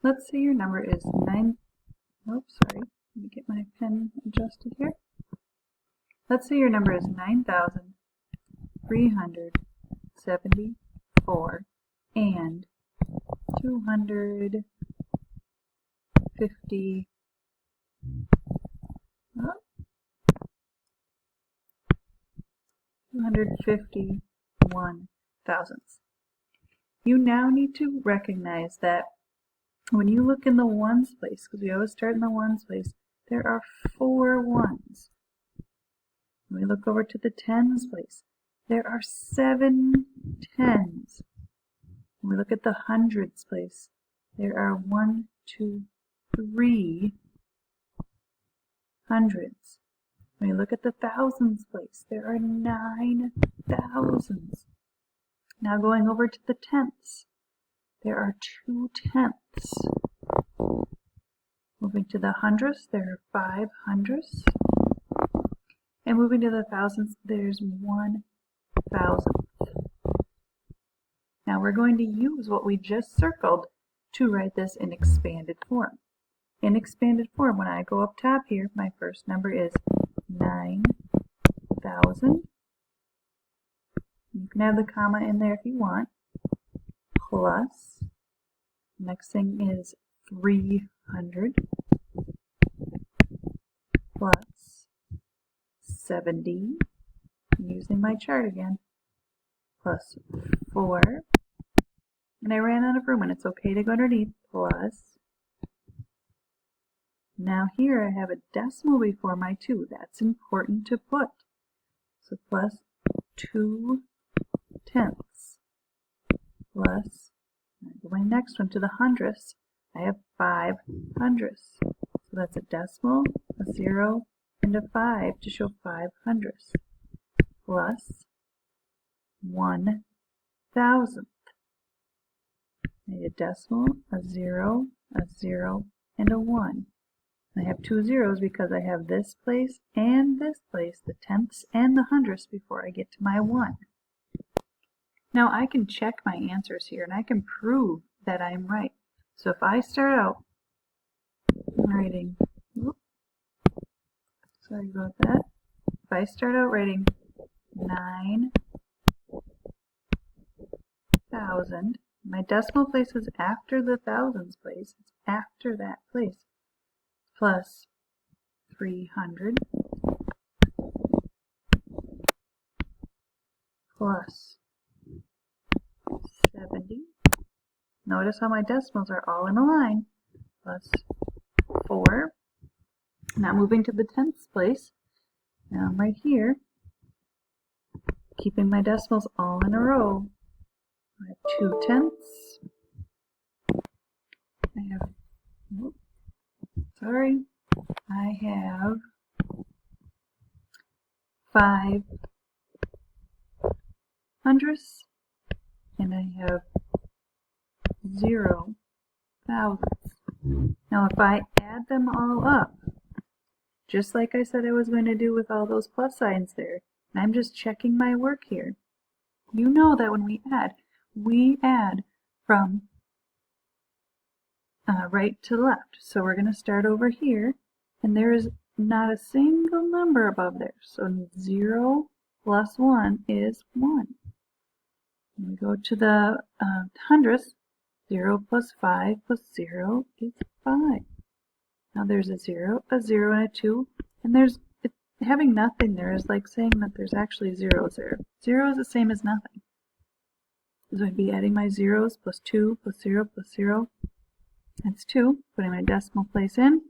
Let's say your number is 9, oops, sorry, let me get my pen adjusted here. Let's say your number is 9,374 and 250, 251 thousandths. You now need to recognize that when you look in the ones place, because we always start in the ones place, there are 4 ones. When we look over to the tens place, there are 7 tens. When we look at the hundreds place, there are 1, 2, 3 hundreds. When we look at the thousands place, there are 9 thousands. Now going over to the tenths, there are 2 tenths. Moving to the hundredths, there are 5 hundredths. And moving to the thousandths, there's 1 thousandth. Now we're going to use what we just circled to write this in expanded form. In expanded form, when I go up top here, my first number is 9,000. You can have the comma in there if you want. Plus, next thing is 300 plus 70, using my chart again, plus 4, and I ran out of room and it's okay to go underneath, plus, now here I have a decimal before my 2, that's important to put, so plus 2 tenths, plus, my next one to the hundredths, I have 5 hundredths. So that's a decimal, a 0, and a 5 to show 5 hundredths. Plus 1 thousandth. I need a decimal, a 0, and a 1. I have 2 zeros because I have this place and this place, the tenths and the hundredths, before I get to my 1. Now I can check my answers here and I can prove that I'm right. So if I start out writing, sorry about that. If I start out writing 9,000, my decimal place is after the thousands place, it's after that place, plus 300 plus 70. Notice how my decimals are all in a line, plus 4. Now moving to the tenths place, now I'm right here, keeping my decimals all in a row. I have 2 tenths. I have 5 hundredths, and I have 0 thousandths. Now if I add them all up, just like I said I was going to do with all those plus signs there, and I'm just checking my work here, you know that when we add from right to left. So we're going to start over here, and there is not a single number above there. So 0 plus 1 is 1. When we go to the hundredths, 0 plus 5 plus 0 is 5. Now there's a 0, and a 2, and having nothing there is like saying that there's actually zeros there. 0 is the same as nothing. So I'd be adding my zeros, plus 2, plus 0, plus 0. That's 2, putting my decimal place in.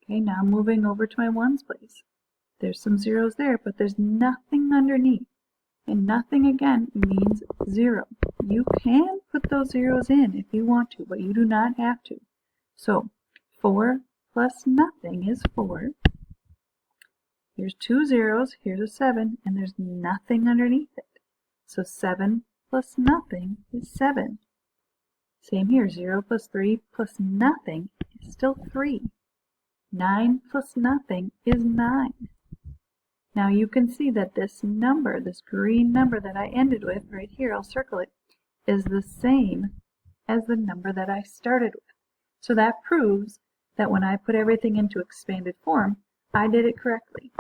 Okay, now moving over to my ones place. There's some zeros there, but there's nothing underneath. And nothing again means 0. You can put those zeros in if you want to, but you do not have to. So 4 plus nothing is 4. Here's 2 zeros, here's a 7, and there's nothing underneath it. So 7 plus nothing is 7. Same here, 0 plus 3 plus nothing is still 3. 9 plus nothing is 9. Now you can see that this number, this green number that I ended with right here, I'll circle it, is the same as the number that I started with. So that proves that when I put everything into expanded form, I did it correctly.